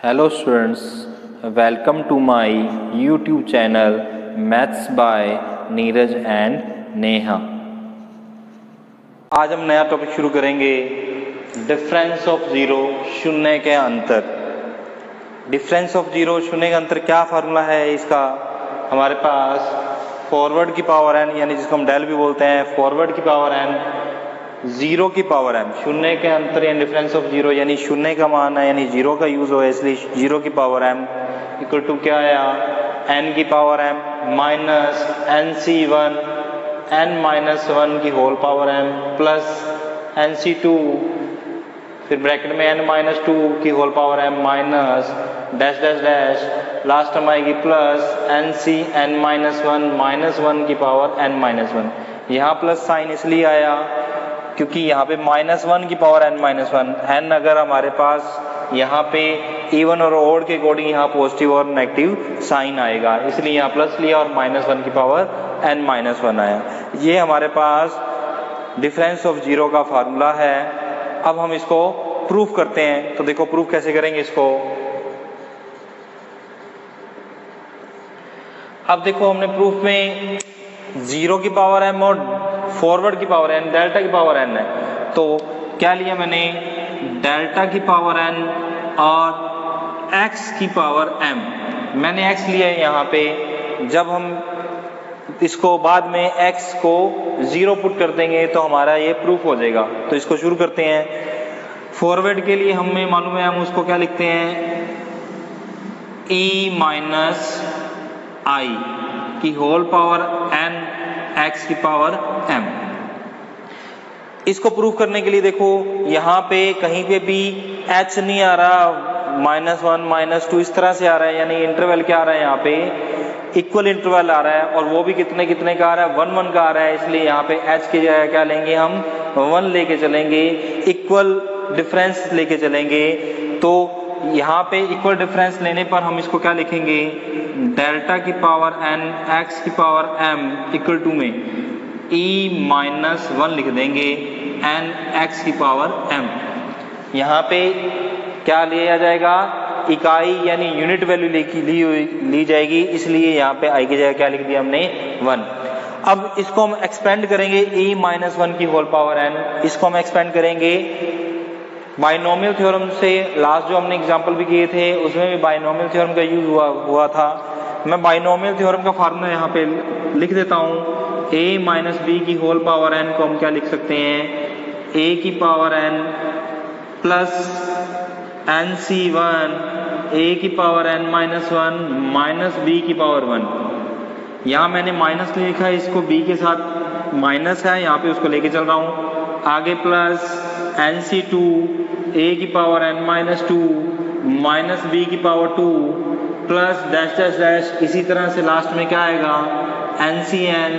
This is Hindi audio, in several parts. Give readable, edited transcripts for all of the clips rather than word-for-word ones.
Hello students, welcome to my YouTube channel Maths by Neeraj and Neha. आज हम नया टॉपिक शुरू करेंगे, डिफरेंस ऑफ जीरो, शून्य के अंतर। डिफरेंस ऑफ जीरो, शून्य का अंतर क्या फार्मूला है इसका? हमारे पास फॉरवर्ड की पावर एन, यानी जिसको हम डेल भी बोलते हैं, फॉरवर्ड की पावर एन, जीरो की पावर एम, शून्य के अंतर यानी डिफरेंस ऑफ जीरो, यानी शून्य का मान है यानी जीरो का यूज हुआ है, इसलिए जीरो की पावर एम इक्वल टू क्या आया, एन की power m minus n c one n minus one की whole power m plus n c two, फिर ब्रैकेट में एन माइनस टू की whole power m minus dash dash dash, last term आएगी plus n c n minus one की पावर एन माइनस वन। यहाँ प्लस साइन इसलिए आया क्योंकि यहाँ पे माइनस वन की power n minus one, n अगर हमारे पास यहाँ पे इवन और ओड के अकॉर्डिंग यहाँ पॉजिटिव और नेगेटिव साइन आएगा, इसलिए यहाँ प्लस लिया और माइनस वन की पावर एन माइनस वन आया। ये हमारे पास डिफरेंस ऑफ जीरो का फार्मूला है। अब हम इसको प्रूफ करते हैं, तो देखो प्रूफ कैसे करेंगे इसको। अब देखो हमने प्रूफ में जीरो की पावर एम और फॉरवर्ड की पावर एन, डेल्टा की पावर एन है, तो क्या लिया मैंने, डेल्टा की पावर एन और एक्स की पावर एम। मैंने एक्स लिया है यहाँ पे, जब हम इसको बाद में एक्स को जीरो पुट कर देंगे तो हमारा ये प्रूफ हो जाएगा। तो इसको शुरू करते हैं। फॉरवर्ड के लिए हमें मालूम है, हम उसको क्या लिखते हैं, ई माइनस आई की होल पावर एन एक्स की पावर एम। इसको प्रूफ करने के लिए देखो यहाँ पे कहीं पे भी एच नहीं आ रहा, माइनस वन माइनस टू इस तरह से आ रहा है, यानी इंटरवल क्या आ रहा है, यहाँ पे इक्वल इंटरवल आ रहा है, और वो भी कितने कितने का आ रहा है, वन वन का आ रहा है, इसलिए यहाँ पे एच की जगह क्या लेंगे, हम वन लेके चलेंगे, इक्वल डिफरेंस लेके चलेंगे। तो यहाँ पे इक्वल डिफरेंस लेने पर हम इसको क्या लिखेंगे, डेल्टा की पावर एन एक्स की पावर एम इक्वल टू में ई माइनस वन लिख देंगे एन एक्स की पावर एम। यहाँ पे क्या लिया जाएगा, इकाई यानी यूनिट वैल्यू ली जाएगी, इसलिए यहाँ पे आई की जगह क्या लिख दिया हमने, वन। अब इसको हम एक्सपेंड करेंगे, ई माइनस वन की होल पावर एन, इसको हम एक्सपेंड करेंगे बाइनोमियल थ्योरम से। लास्ट जो हमने एग्जांपल भी किए थे उसमें भी बाइनोमियल थ्योरम का यूज हुआ था। मैं बाइनोमियल थ्योरम का फार्मूला यहाँ पे लिख देता हूँ, a माइनस बी की होल पावर n को हम क्या लिख सकते हैं, a की power n plus n c one a की power n minus one minus b की पावर वन। यहाँ मैंने माइनस लिखा है, इसको b के साथ माइनस है, यहाँ पे उसको लेके चल रहा हूँ आगे, plus n c two a की power n minus two minus b की power two plus dash dash dash, इसी तरह से लास्ट में क्या आएगा, एन सी एन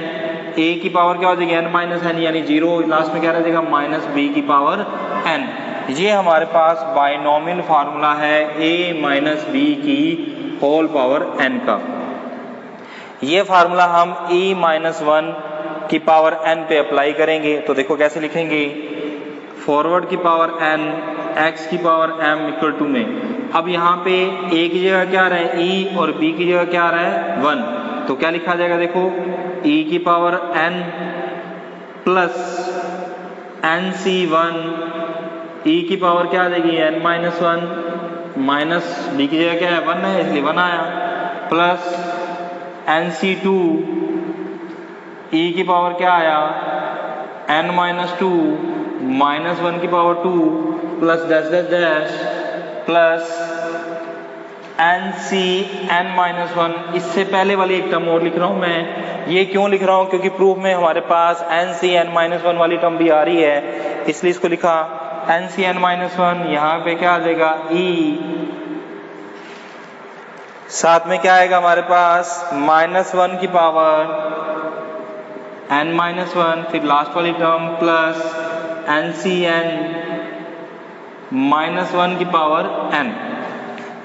ए की पावर क्या हो जाएगी, एन माइनस एन यानी जीरो, लास्ट में क्या रह जाएगा, माइनस बी की पावर एन। ये हमारे पास बाइनोमियल फार्मूला है ए माइनस बी की होल पावर एन का। ये फार्मूला हम ई माइनस वन की पावर एन पे अप्लाई करेंगे, तो देखो कैसे लिखेंगे, फॉरवर्ड की पावर एन एक्स की पावर एम इक्वल टू में, अब यहाँ पे ए की जगह क्या आ रहा है, ई, और बी की जगह क्या आ रहा है, वन, तो क्या लिखा जाएगा, देखो ई की power n plus n c one, e की पावर क्या आ जाएगी, n minus one, minus b की जगह क्या है, वन है, इसलिए वन आया, plus n c two, e की पावर क्या आया, n minus two minus one की power two plus dash dash dash plus n c n minus one. इससे पहले वाली एक टर्म और लिख रहा हूँ मैं, ये क्यों लिख रहा हूँ, क्योंकि प्रूफ में हमारे पास n c n minus one वाली टर्म भी आ रही है, इसलिए इसको लिखा n c n minus one. यहाँ पे क्या आ जाएगा, ई, साथ में क्या आएगा हमारे पास, माइनस वन की पावर एन माइनस वन, फिर लास्ट वाली term plus n c n minus one की पावर एन।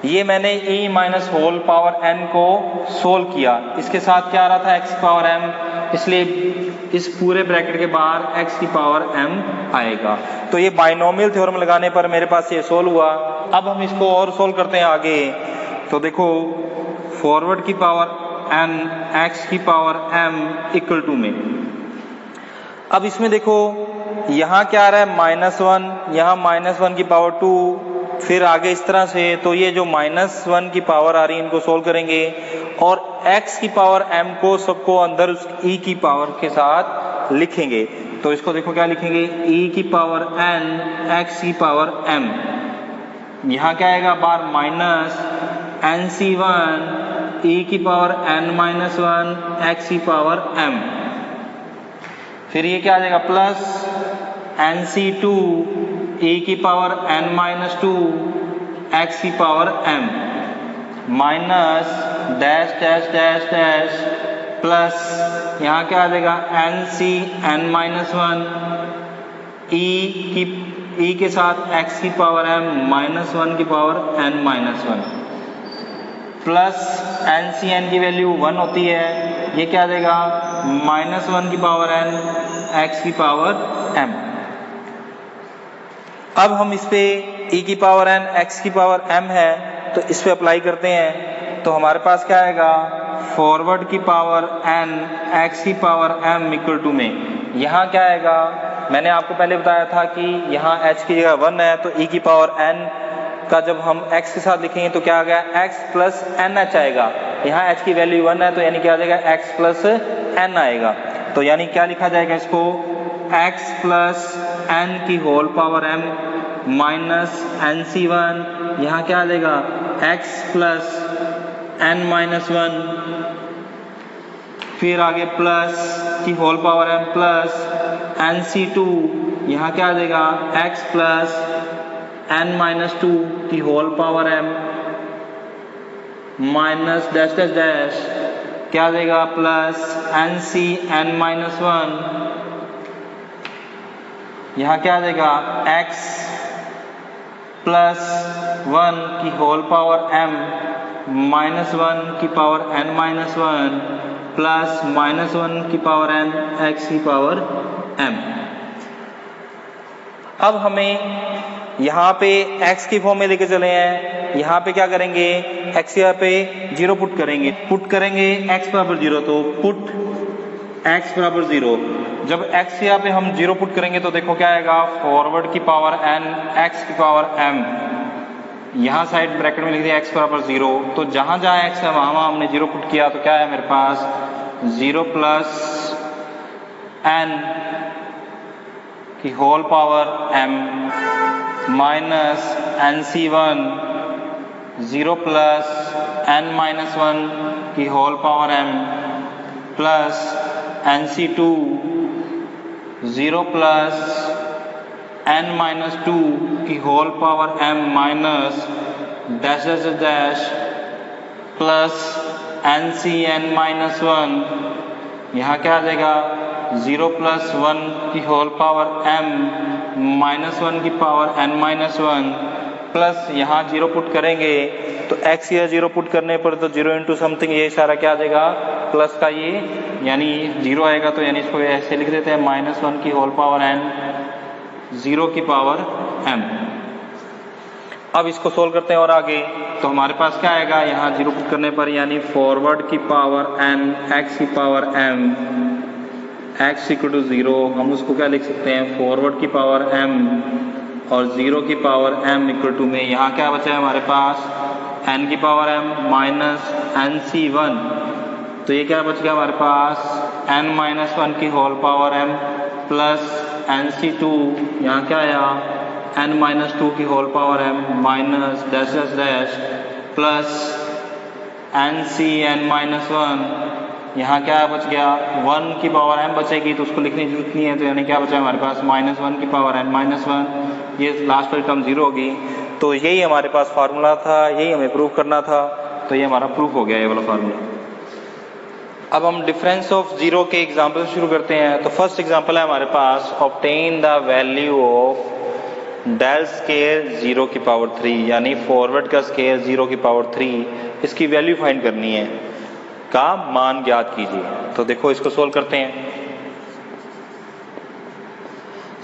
ये मैंने e minus whole power n को सोल्व किया, इसके साथ क्या आ रहा था, x पावर m, इसलिए इस पूरे ब्रैकेट के बाहर x की पावर m आएगा। तो ये बाइनोमियल थ्योरम लगाने पर मेरे पास ये सोल्व हुआ। अब हम इसको और सोल्व करते हैं आगे। तो देखो फॉरवर्ड की पावर n x की पावर m इक्वल टू में, अब इसमें देखो यहाँ क्या आ रहा है -1, यहाँ -1 की पावर 2, फिर आगे इस तरह से। तो ये जो -1 की पावर आ रही है इनको सोल्व करेंगे और x की पावर m को सबको अंदर उस e की पावर के साथ लिखेंगे। तो इसको देखो क्या लिखेंगे, e की पावर n x की पावर m, यहाँ क्या आएगा बार माइनस nc1 e की पावर n-1 x की पावर m, फिर ये क्या आ जाएगा प्लस nc2 e की पावर n-2 x की power m minus dash dash dash dash plus यहाँ क्या आ जाएगा nc(n-1) e के साथ x की पावर m -1 की पावर n-1 प्लस ncn की वैल्यू 1 होती है, ये क्या आ जाएगा -1 की पावर n x की पावर m। अब हम इस पे e की पावर n x की पावर m है तो इस पे अप्लाई करते हैं। तो हमारे पास क्या आएगा फॉरवर्ड की पावर n x की पावर m इक्वल टू में, यहाँ क्या आएगा मैंने आपको पहले बताया था कि यहाँ h की जगह 1 है तो e की पावर n का जब हम x के साथ लिखेंगे तो क्या आ गया x प्लस एन एच आएगा। यहाँ h की वैल्यू 1 है तो यानी क्या आ जाएगा x प्लस n आएगा। तो यानी क्या लिखा जाएगा इसको x प्लस n की whole power m minus nc1, यहाँ क्या आ जाएगा x प्लस n-1, फिर आगे प्लस की whole power m plus nc2, यहाँ क्या आ जाएगा x प्लस n-2 की whole power m minus dash dash dash क्या आ जाएगा प्लस nc(n-1), यहाँ क्या आ जाएगा x प्लस 1 की होल पावर m -1 की पावर n-1 प्लस -1 की पावर n x की पावर m। अब हमें यहाँ पे x की फॉर्म में लेके चले हैं, यहाँ पे क्या करेंगे x यहाँ पे 0 पुट करेंगे x बराबर 0, तो पुट x बराबर 0। जब x यहाँ पे हम 0 पुट करेंगे तो देखो क्या आएगा फॉरवर्ड की पावर n x की पावर m, यहाँ साइड ब्रैकेट में लिख दिया x बराबर 0। तो जहाँ जहाँ x है वहाँ हमने 0 पुट किया तो क्या है मेरे पास 0 प्लस n की whole power m minus nc1 0 plus n-1 की whole power m plus nc2 0 plus n-2 की whole power m minus dash dash dash plus nc(n-1), यहाँ क्या आ जाएगा 0 प्लस 1 की होल पावर m -1 की पावर n-1 प्लस यहाँ 0 पुट करेंगे तो x या 0 पुट करने पर तो 0 इंटू समथिंग ये सारा क्या आ जाएगा प्लस का ये यानी 0 आएगा। तो यानी इसको ऐसे लिख देते हैं -1 की होल पावर n 0 की पावर m। अब इसको सोल्व करते हैं और आगे। तो हमारे पास क्या आएगा यहाँ 0 पुट करने पर यानी फॉरवर्ड की पावर n x की power m x equal to 0, हम उसको क्या लिख सकते हैं फॉरवर्ड की पावर m और 0 की पावर m इक्वल टू में, यहाँ क्या बचा है हमारे पास n की पावर m माइनस nc1, तो ये क्या बच गया हमारे पास n-1 की whole power m plus nc2, यहाँ क्या आया n-2 की whole power m minus dash dash dash plus nc(n-1), यहाँ क्या बच गया 1 की पावर m बचेगी तो उसको लिखने की जरूरत नहीं है। तो यानी क्या बचा हमारे पास -1 की पावर n-1, ये लास्ट पर टर्म 0 होगी। तो यही हमारे पास फार्मूला था, यही हमें प्रूव करना था। तो ये हमारा प्रूफ हो गया ये वाला फार्मूला। अब हम डिफरेंस ऑफ 0 के एग्जाम्पल से शुरू करते हैं। तो फर्स्ट एग्जाम्पल है हमारे पास obtain the value of del square 0 की पावर 3, यानी फॉरवर्ड का स्केयर 0 की पावर 3, इसकी वैल्यू फाइंड करनी है, का मान ज्ञात कीजिए। तो देखो इसको सोल्व करते हैं।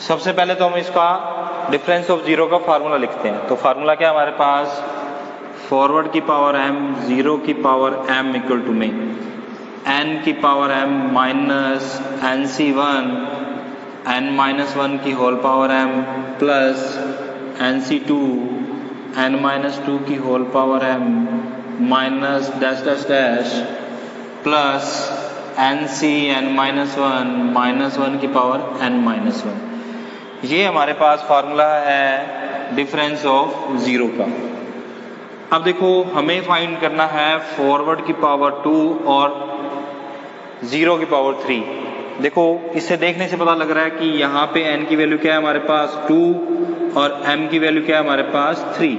सबसे पहले तो हम इसका डिफरेंस ऑफ जीरो का फार्मूला लिखते हैं। तो फार्मूला क्या है हमारे पास, फॉरवर्ड की पावर m, जीरो की पावर m इक्वल टू में n की power m minus nc1 n minus 1 की whole power m plus nc2 n minus 2 की whole power m minus dash dash dash plus nc n minus 1 minus 1 की पावर n माइनस 1। ये हमारे पास फार्मूला है डिफरेंस ऑफ जीरो का। अब देखो हमें फाइंड करना है फॉरवर्ड की पावर 2 और जीरो की पावर 3। देखो इससे देखने से पता लग रहा है कि यहाँ पे n की वैल्यू क्या है हमारे पास 2 और m की वैल्यू क्या है हमारे पास 3।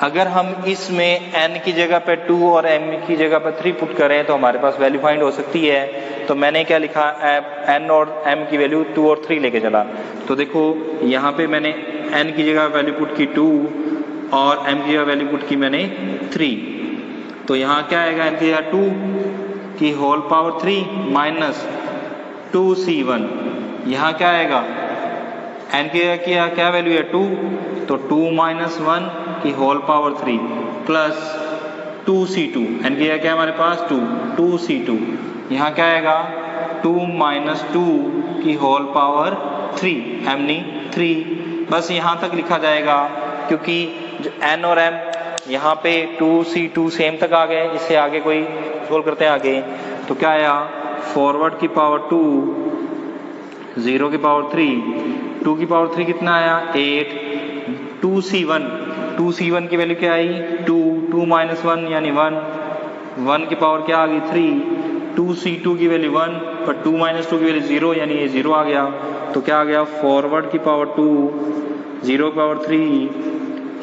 अगर हम इसमें n की जगह पे 2 और m की जगह पे 3 पुट करें तो हमारे पास वैल्यू फाइंड हो सकती है। तो मैंने क्या लिखा, n और m की वैल्यू 2 और 3 लेके चला। तो देखो यहाँ पे मैंने n की जगह वैल्यू पुट की 2 और m की जगह वैल्यू पुट की मैंने 3। तो यहाँ क्या आएगा, n की जगह 2 की होल पावर 3 माइनस 2c1। यहाँ क्या आएगा, n की जगह क्या वैल्यू है 2, तो 2 माइनस 1 की whole power 3 plus 2c2। n की जगह क्या है हमारे पास 2c2। यहाँ क्या आएगा 2 माइनस 2 की होल पावर 3, m नहीं 3। बस यहाँ तक लिखा जाएगा क्योंकि जो n और m यहाँ पे 2c2 सेम तक आ गए। इससे आगे कोई सोल्व करते हैं आगे। तो क्या आया, फॉरवर्ड की पावर 2 जीरो की पावर 3, 2 की पावर 3 कितना आया 8, 2c1 की वैल्यू क्या आई 2 माइनस 1 यानी 1 की पावर क्या आ गई 3, 2c2 की वैल्यू 1 पर 2 माइनस 2 की वैल्यू 0 यानी ये 0 आ गया। तो क्या आ गया, फॉरवर्ड की पावर 2 जीरो की पावर 3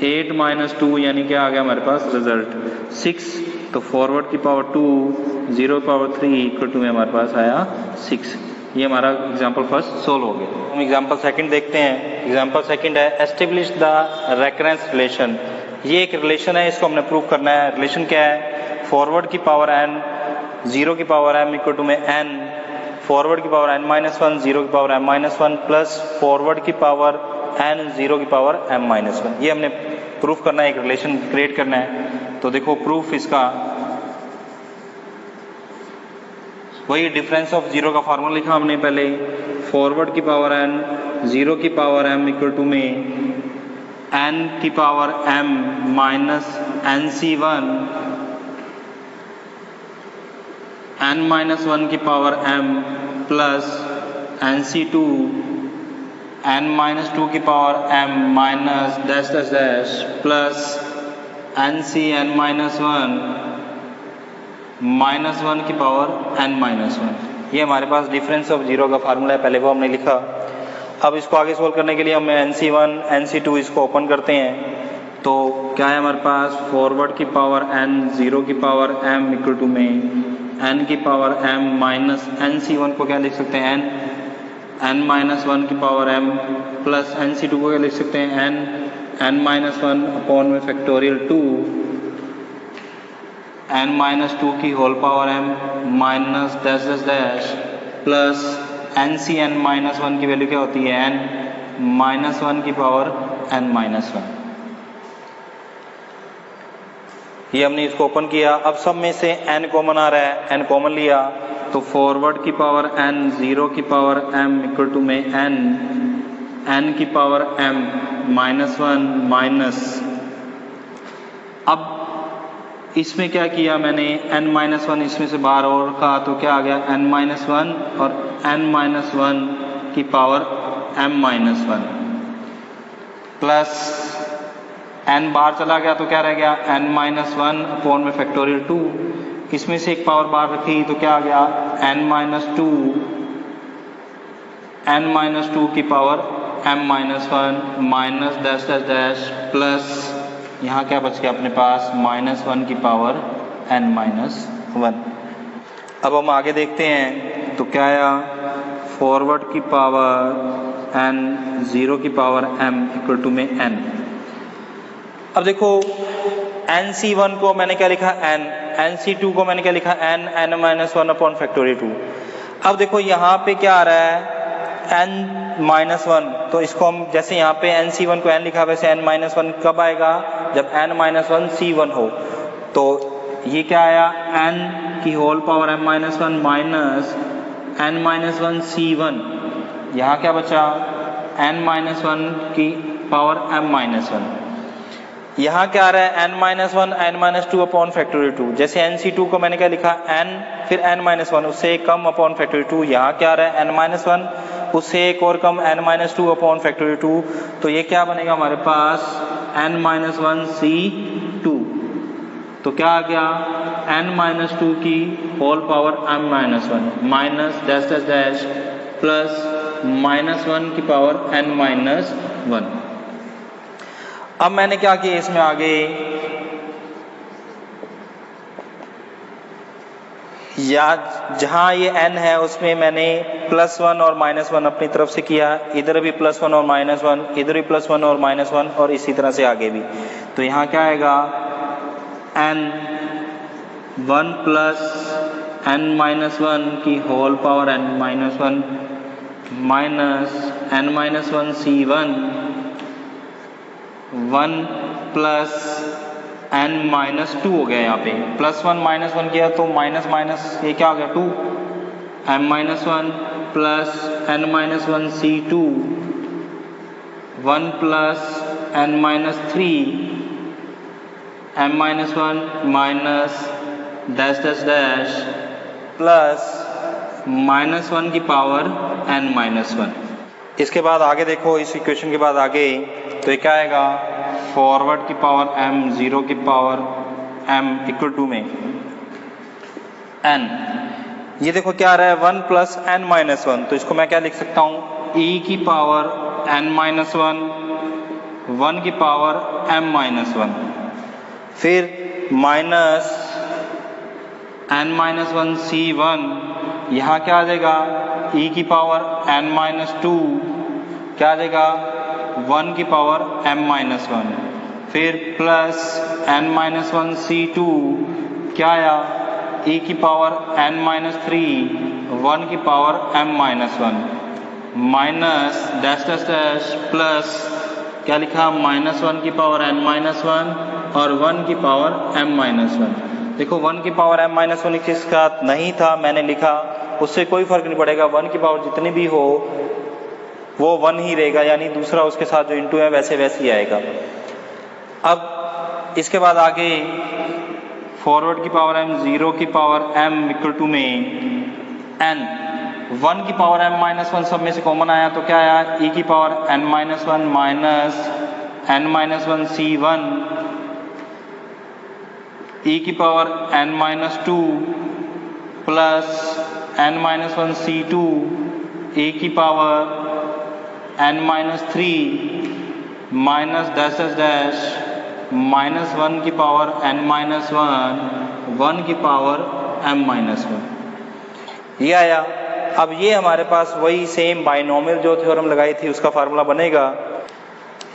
8 माइनस 2 यानी क्या आ गया हमारे पास रिजल्ट 6। तो फॉरवर्ड की पावर 2 जीरो की पावर 3 इक्वल टू में हमारे पास आया 6। ये हमारा एग्जाम्पल फर्स्ट सोल्व हो गया। हम एग्जाम्पल सेकंड देखते हैं। एग्जाम्पल सेकंड है एस्टेब्लिश द रेकरेंस रिलेशन। ये एक रिलेशन है, इसको हमने प्रूव करना है। रिलेशन क्या है, फॉरवर्ड की पावर n जीरो की पावर m इक्वल टू में n फॉरवर्ड की पावर n माइनस 1 जीरो की power m minus 1 plus forward की पावर n जीरो की पावर m माइनस 1। ये हमने प्रूफ करना है, एक रिलेशन क्रिएट करना है। तो देखो प्रूफ इसका वही डिफरेंस ऑफ जीरो का फार्मूला लिखा हमने पहले, फॉरवर्ड की पावर n जीरो की पावर m इक्वल टू में n की power m minus nc1 n minus 1 की power m plus nc2 n minus 2 की power m minus dash dash dash plus nc n minus 1 minus 1 की पावर n माइनस 1। ये हमारे पास डिफरेंस ऑफ जीरो का फार्मूला है, पहले वो हमने लिखा। अब इसको आगे सोल्व करने के लिए हम nc1 nc2 इसको ओपन करते हैं। तो क्या है हमारे पास, फॉरवर्ड की पावर n जीरो की पावर m इक्वल टू में n की पावर m माइनस nc1 को क्या लिख सकते हैं n माइनस 1 की पावर m प्लस nc2 को क्या लिख सकते हैं n माइनस 1 अपॉन में फैक्टोरियल 2 n माइनस 2 की whole power m minus dash dash dash plus nc n minus 1 की वैल्यू क्या होती है n माइनस 1 की पावर n माइनस 1। ये हमने इसको ओपन किया। अब सब में से n कॉमन आ रहा है, n कॉमन लिया तो फॉरवर्ड की पावर n जीरो की पावर m इक्वल टू में n की पावर m माइनस 1 माइनस, अब इसमें क्या किया मैंने n माइनस 1 इसमें से बाहर और रखा तो क्या आ गया n माइनस 1 और n माइनस 1 की power m minus 1 plus n बाहर चला गया तो क्या रह गया n माइनस 1 अपॉन में फैक्टोरियल 2। इसमें से एक पावर बाहर रखी तो क्या आ गया n माइनस 2 की power m minus 1 minus dash dash dash plus यहाँ क्या बच गया अपने पास माइनस 1 की पावर n माइनस 1। अब हम आगे देखते हैं तो क्या आया, फॉरवर्ड की पावर n जीरो की पावर m इक्वल टू में n। अब देखो nc1 को मैंने क्या लिखा n, nc2 को मैंने क्या लिखा n माइनस 1 अपॉन फैक्टोरियल 2। अब देखो यहाँ पे क्या आ रहा है n-1, तो इसको हम जैसे यहाँ पे nc1 को n लिखा वैसे n-1 कब आएगा, जब n-1c1 हो। तो ये क्या आया, n की whole power m-1 minus n-1c1, यहाँ क्या बचा, n-1 की पावर m-1। यहाँ क्या आ रहा है, n-1 n-2 अपॉन फैक्टोरियल 2। जैसे nc2 को मैंने क्या लिखा, n फिर n-1 उससे एक कम अपॉन फैक्टोरियल 2। यहाँ क्या आ रहा है, n-1 उससे एक और कम n-2 अपॉन फैक्टोरियल 2। तो ये क्या बनेगा हमारे पास, n-1c2। तो क्या आ गया, n-2 की whole power m-1 minus dash dash dash plus -1 की पावर n-1। अब मैंने क्या किया इसमें आगे, या जहाँ ये n है उसमें मैंने +1 और -1 अपनी तरफ से किया, इधर भी +1 और -1, इधर भी +1 और -1, और इसी तरह से आगे भी। तो यहाँ क्या आएगा, n1 प्लस n-1 की whole power n-1 minus n-1c1 1 plus n-2 हो गया। यहाँ पे +1 -1 किया तो माइनस माइनस ये क्या हो गया, 2 m-1 plus n-1c2 1 plus n-3 m-1 minus dash dash dash plus -1 की पावर n-1। इसके बाद आगे देखो, इस इक्वेशन के बाद आगे तो ये क्या आएगा, फॉरवर्ड की पावर m, 0 की पावर m इक्वल टू में n। ये देखो क्या आ रहा है, 1 प्लस n-1, तो इसको मैं क्या लिख सकता हूँ, e की पावर n-1 1 की पावर m-1, फिर माइनस n-1c1, यहाँ क्या आ जाएगा, e की पावर n-2 क्या आ जाएगा, 1 की पावर m-1, फिर प्लस n-1c2 क्या आया, e की पावर n-3 1 की power m-1 minus dash dash dash plus क्या लिखा, -1 की पावर n-1 और 1 की पावर m-1। देखो 1 की पावर m-1 के साथ नहीं था, मैंने लिखा, उससे कोई फर्क नहीं पड़ेगा, 1 की पावर जितनी भी हो वो 1 ही रहेगा, यानी दूसरा उसके साथ जो इंटू है वैसे वैसे ही आएगा। अब इसके बाद आगे फॉरवर्ड की पावर m, 0 की पावर m इक्वल टू में n, 1 की पावर m-1 सब में से कॉमन आया तो क्या आया, e की power n-1 minus n-1c1 e की power n-2 plus n-1c2 e की power n-3 minus dash dash dash -1 की पावर n-1 1 की पावर m-1, ये आया। अब ये हमारे पास वही सेम बाइनोमियल जो थ्योरम लगाई थी उसका फार्मूला बनेगा।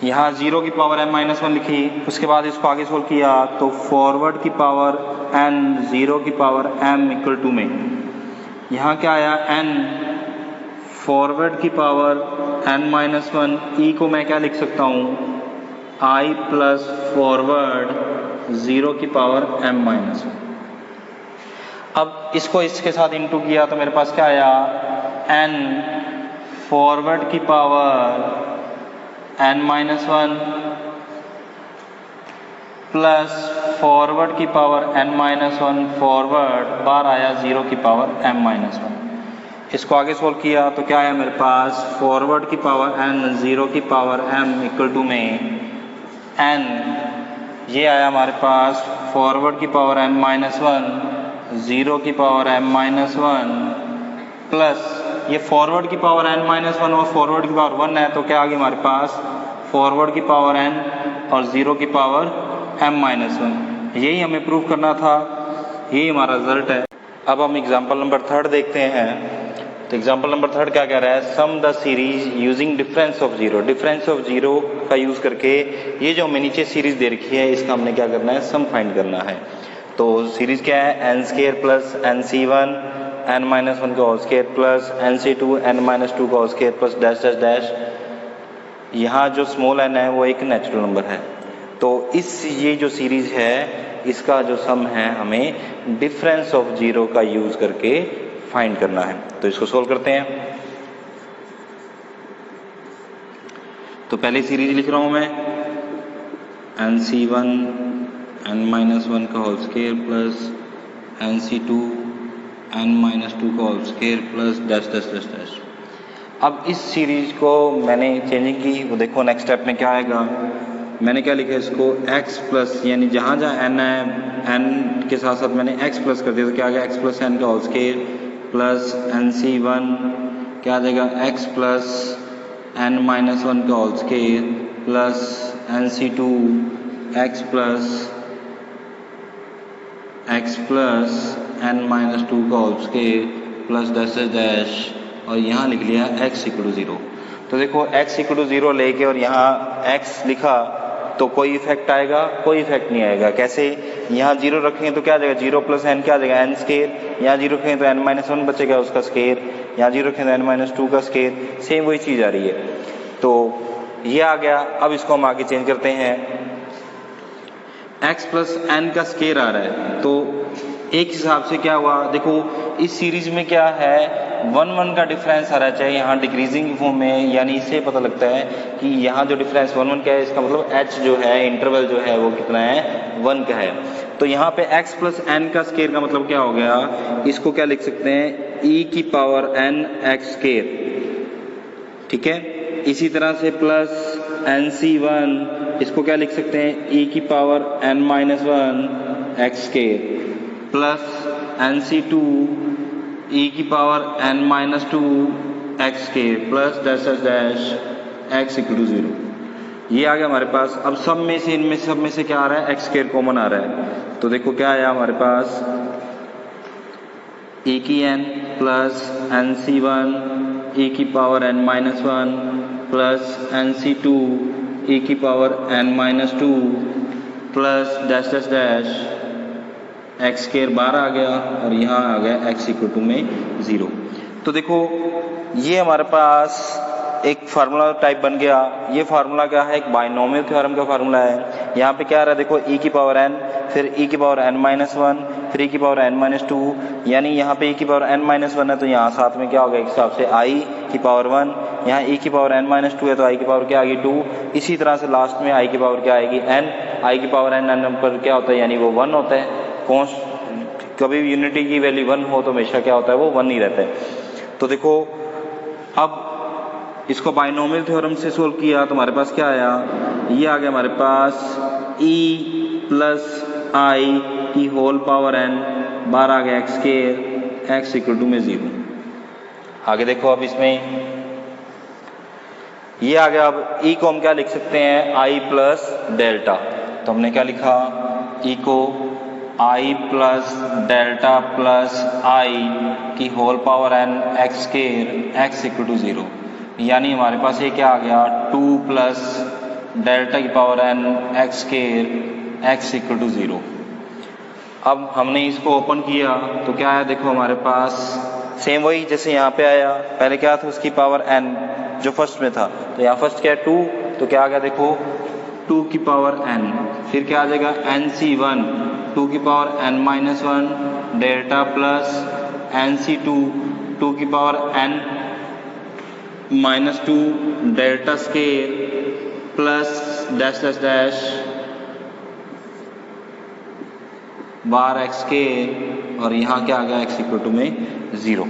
यहाँ 0 की पावर m-1 लिखी, उसके बाद इसको आगे सोल्व किया तो फॉरवर्ड की पावर n, 0 की पावर m इक्वल टू में यहाँ क्या आया, n फॉरवर्ड की पावर n-1, e को मैं क्या लिख सकता हूँ, i प्लस फॉरवर्ड 0 की पावर m-1। अब इसको इसके साथ इंटू किया तो मेरे पास क्या आया, n फॉरवर्ड की पावर n-1 प्लस फॉरवर्ड की पावर n-1 फॉरवर्ड बार आया 0 की पावर m-1। इसको आगे सोल्व किया तो क्या आया मेरे पास, फॉरवर्ड की पावर n, 0 की पावर m इक्वल टू में n, ये आया हमारे पास फॉरवर्ड की पावर n-1, 0 की पावर m-1 प्लस ये फॉरवर्ड की पावर n-1 और फॉरवर्ड की पावर 1 है, तो क्या आ गया हमारे पास, फॉरवर्ड की पावर n और 0 की पावर m-1। यही हमें प्रूव करना था, यही हमारा रिजल्ट है। अब हम एग्जांपल नंबर 3 देखते हैं। तो एग्जांपल नंबर 3 क्या कह रहा है, sum the series using difference of 0। Difference of 0 का यूज़ करके ये जो हमें नीचे सीरीज दे रखी है इसका हमने क्या करना है, सम फाइंड करना है। तो सीरीज क्या है, n² plus nc1 n minus one का whole square plus nc2 n minus two का whole square plus dash dash dash. यहाँ जो स्मॉल n है वो एक नेचुरल नंबर है। तो ये जो सीरीज है इसका जो सम है हमें डिफरेंस ऑफ जीरो का यूज करके फाइंड करना है। तो इसको सोल्व करते हैं। तो पहले सीरीज लिख रहा हूं मैं nc1 n माइनस वन का whole square plus nc2 n minus two का whole square plus dash dash dash dash. अब इस सीरीज को मैंने चेंजिंग की, वो देखो नेक्स्ट स्टेप में क्या आएगा। मैंने क्या लिखा इसको x प्लस, यानी जहाँ जहाँ n है n के साथ साथ मैंने x प्लस कर दिया, तो क्या आ गया x प्लस n का होल स्केयर प्लस nc1 क्या आ जाएगा x plus n minus one का whole square plus nc2 x plus n minus two का whole square plus dash dash, और यहाँ लिख लिया x इक्वल टू 0। तो देखो x इक्वल टू 0 लेके और यहाँ x लिखा तो कोई इफेक्ट आएगा? कोई इफेक्ट नहीं आएगा। कैसे? यहाँ 0 रखेंगे तो क्या आ जाएगा 0 प्लस n क्या आ जाएगा n स्केयर, यहाँ 0 रखेंगे तो n माइनस वन बचेगा उसका स्केयर, यहाँ 0 रखेंगे तो n माइनस टू का स्केयर, सेम वही चीज़ आ रही है। तो ये आ गया। अब इसको हम आगे चेंज करते हैं। x प्लस n का स्केयर आ रहा है तो एक हिसाब से क्या हुआ, देखो इस सीरीज में क्या है 1 का डिफरेंस आ रहा चाहिए यहाँ डिक्रीजिंग फॉर्म में, यानी इससे पता लगता है कि यहाँ जो डिफरेंस 1 क्या है, इसका मतलब h जो है इंटरवल जो है वो कितना है 1 का है। तो यहाँ पे x प्लस n का स्केयर का मतलब क्या हो गया, इसको क्या लिख सकते हैं e की पावर n x स्केयर, ठीक है। इसी तरह से प्लस nc1 इसको क्या लिख सकते हैं e की power n minus one x square plus nc2 e की power n minus two x square plus dash dash dash x equal to 0। ये आ गया हमारे पास। अब सब में से इनमें सब में से क्या आ रहा है, x स्केयर कॉमन आ रहा है। तो देखो क्या आया हमारे पास e की n प्लस nc1 e की power n minus one plus nc2 e की power n minus to plus dash dash dash x square बाहर आ गया और यहाँ आ गया x इक्वल टू में 0। तो देखो ये हमारे पास एक फार्मूला टाइप बन गया। ये फार्मूला क्या है, एक बाइनोमियल थ्योरम का फार्मूला है। यहाँ पे क्या आ रहा है देखो e की पावर n, फिर e की पावर n माइनस वन, फिर e की पावर n माइनस टू, यानी यहाँ पे e की पावर n माइनस वन है तो यहाँ साथ में क्या होगा एक हिसाब से i की पावर 1, यहाँ e की पावर n माइनस टू है तो i की पावर क्या आएगी 2। इसी तरह से लास्ट में i की पावर क्या आएगी n, i की पावर n नंबर क्या होता है यानी वो 1 होता है। कभी भी यूनिटी की वैल्यू 1 हो तो हमेशा क्या होता है वो 1 ही रहता है। तो देखो अब इसको बाइनोमियल थ्योरम से सोल्व किया तो हमारे पास क्या आया, ये आ गया हमारे पास e प्लस i की होल पावर n बाहर आ गया x square x equal to में 0। आगे देखो अब इसमें ये आ गया। अब e को हम क्या लिख सकते हैं i प्लस डेल्टा, तो हमने क्या लिखा e को i plus delta plus i की whole power n x square x equal to 0, यानी हमारे पास ये क्या आ गया 2 प्लस डेल्टा की power n x square x equal to 0। अब हमने इसको ओपन किया तो क्या आया देखो हमारे पास सेम वही जैसे यहाँ पे आया। पहले क्या था उसकी पावर n जो फर्स्ट में था, तो यहाँ फर्स्ट क्या है 2, तो क्या आ गया देखो 2 की पावर n, फिर क्या आ जाएगा nc1 2 की power n minus one delta plus nc2 2 की power n minus two delta square plus dash dash dash बार x स्केयर, और यहाँ क्या आ गया x इक्वल टू में 0।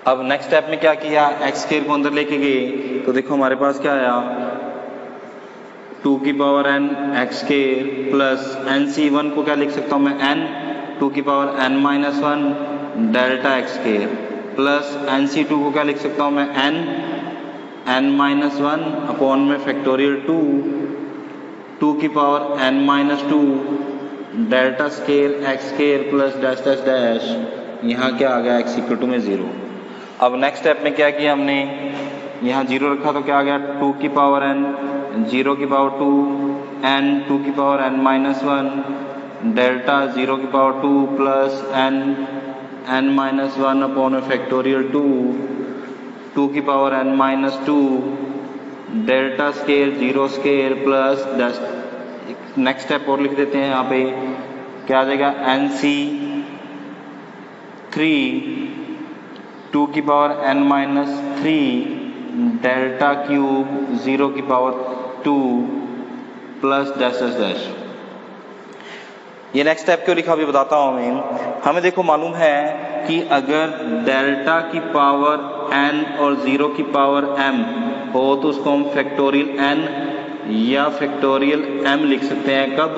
अब नेक्स्ट स्टेप में क्या किया, x स्केयर को अंदर लेके गए तो देखो हमारे पास क्या आया 2 की power n x square plus nc1 को क्या लिख सकता हूँ मैं n 2 की power n minus one delta x square plus nc2 को क्या लिख सकता हूँ मैं n माइनस वन अपॉन में फैक्टोरियल 2 की power n minus two delta square x square plus dash dash dash, यहाँ क्या आ गया x इक्वल टू में 0। अब नेक्स्ट स्टेप में क्या किया हमने, यहाँ 0 रखा तो क्या आ गया 2 की पावर n 0 की पावर 2 n 2 की power n minus one delta 0 की power 2 plus n n minus one upon factorial two की power n minus two delta square zero square plus 10। Next step और लिख देते हैं यहाँ पे, क्या आ जाएगा NC 3 2 की power n minus 3 delta cube 0 की power 2 plus dash dash dash. ये नेक्स्ट स्टेप क्यों लिखा अभी बताता हूँ मैं। हमें देखो मालूम है कि अगर डेल्टा की पावर n और 0 की पावर m हो तो उसको हम फैक्टोरियल n या फैक्टोरियल m लिख सकते हैं। कब?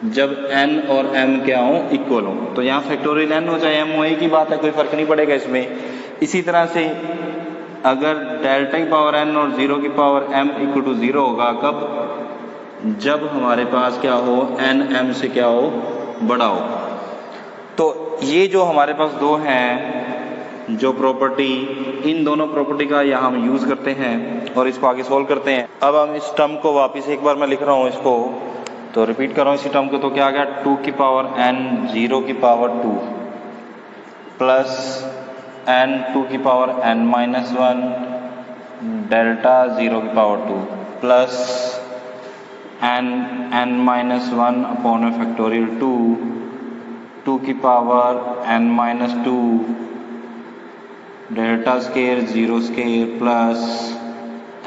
जब n और m क्या हो, इक्वल हो। तो यहाँ फैक्टोरियल n हो चाहे m हो, एक ही बात है, कोई फर्क नहीं पड़ेगा इसमें। इसी तरह से अगर डेल्टा की पावर n और 0 की पावर m इक्वल टू 0 होगा, कब? जब हमारे पास क्या हो, n m से क्या हो, बड़ा हो। तो ये जो हमारे पास दो हैं जो प्रॉपर्टी, इन दोनों प्रॉपर्टी का यहाँ हम यूज करते हैं और इसको आगे सोल्व करते हैं। अब हम इस टर्म को वापस एक बार मैं लिख रहा हूँ इसको, तो रिपीट कर रहा हूँ इसी टर्म को। तो क्या आ गया 2 की पावर n 0 की पावर 2 प्लस n 2 की पावर n माइनस 1 डेल्टा 0 की power 2 plus n minus 1 upon factorial 2 की power n minus 2 delta square 0 square plus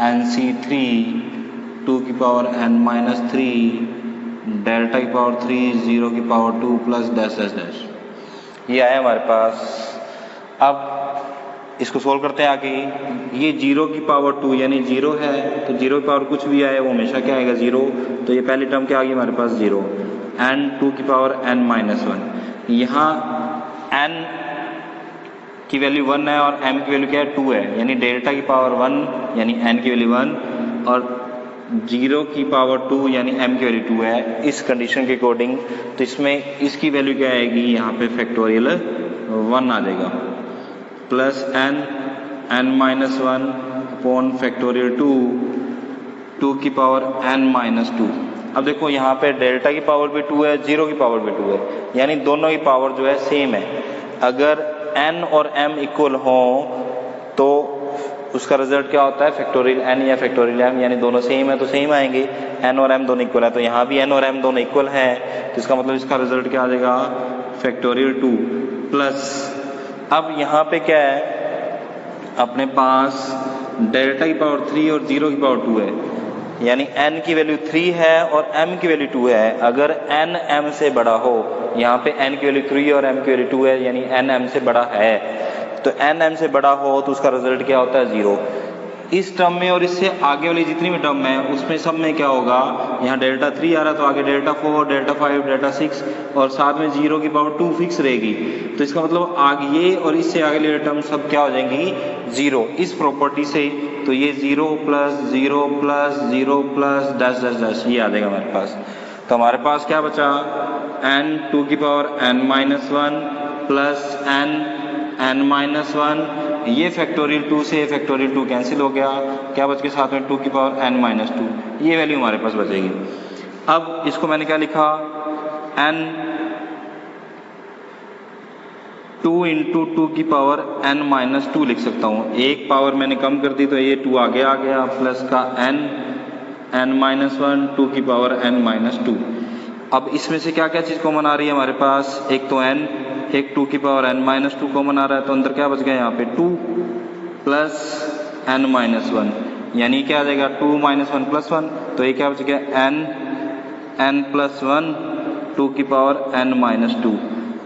NC 3 2 की पावर n माइनस 3 डेल्टा की पावर 3 0 की power 2 plus dash dash dash. ये आया हमारे पास। अब इसको सोल्व करते हैं आगे। ये 0 की पावर 2 यानी 0 है, तो 0 की पावर कुछ भी आए वो हमेशा क्या आएगा, 0। तो ये पहली टर्म क्या आ गई हमारे पास, 0। n 2 की पावर n माइनस 1, यहाँ n की वैल्यू 1 है और m की वैल्यू क्या है, 2 है, यानी डेल्टा की पावर 1 यानी n की वैल्यू 1 और 0 की पावर 2 यानी m की वैल्यू 2 है। इस कंडीशन के अकॉर्डिंग तो इसमें इसकी वैल्यू क्या आएगी, यहाँ पे फैक्टोरियल 1 आ जाएगा plus n minus 1 upon factorial 2 की पावर n माइनस 2। अब देखो यहाँ पे डेल्टा की पावर भी 2 है, 0 की पावर भी 2 है, यानी दोनों की पावर जो है सेम है। अगर n और m इक्वल हो तो उसका रिजल्ट क्या होता है, फैक्टोरियल n या फैक्टोरियल m, यानी दोनों सेम है तो सेम आएंगे। n और m दोनों इक्वल है, तो यहाँ भी n और m दोनों इक्वल हैं, तो इसका मतलब इसका रिजल्ट क्या आ जाएगा, फैक्टोरियल 2 प्लस। अब यहाँ पे क्या है, अपने पास डेल्टा की पावर 3 और 0 की पावर 2 है, यानी n की वैल्यू 3 है और m की वैल्यू 2 है। अगर n m से बड़ा हो, यहाँ पे n की वैल्यू 3 और m की वैल्यू 2 है, यानी n m से बड़ा है, तो n m से बड़ा हो तो उसका रिजल्ट क्या होता है, 0। इस टर्म में और इससे आगे वाली जितनी भी टर्म है उसमें सब में क्या होगा, यहाँ डेल्टा 3 आ रहा तो आगे डेल्टा 4 डेल्टा 5 डेल्टा 6 और साथ में 0 की पावर 2 फिक्स रहेगी। तो इसका मतलब आगे ये और इससे आगे वाली टर्म सब क्या हो जाएंगी, 0। इस प्रॉपर्टी से तो ये 0 plus 0 plus 0 plus dash dash dash ये आ जाएगा हमारे पास। तो हमारे पास क्या बचा, n 2 की power n minus 1 plus n minus 1, ये फैक्टोरियल 2 से फैक्टोरियल 2 कैंसिल हो गया, क्या बच के साथ में 2 की पावर n माइनस 2, ये वैल्यू हमारे पास बचेगी। अब इसको मैंने क्या लिखा, n 2 इंटू 2 की पावर n माइनस 2 लिख सकता हूँ। एक पावर मैंने कम कर दी तो ये 2 आगे आ गया, प्लस का n माइनस 1 2 की पावर n माइनस 2। अब इसमें से क्या क्या चीज़ कॉमन आ रही है हमारे पास, एक तो n, एक 2 की पावर n माइनस 2 कॉमन आ रहा है, तो अंदर क्या बच गया यहाँ पे 2 प्लस n माइनस 1, यानी क्या आ जाएगा 2 माइनस 1 प्लस 1, तो ये क्या बच गया n प्लस 1 2 की पावर n माइनस 2।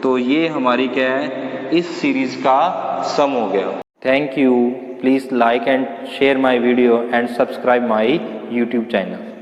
तो ये हमारी क्या है, इस सीरीज का सम हो गया। Thank you. Please like and share my video and subscribe my YouTube channel.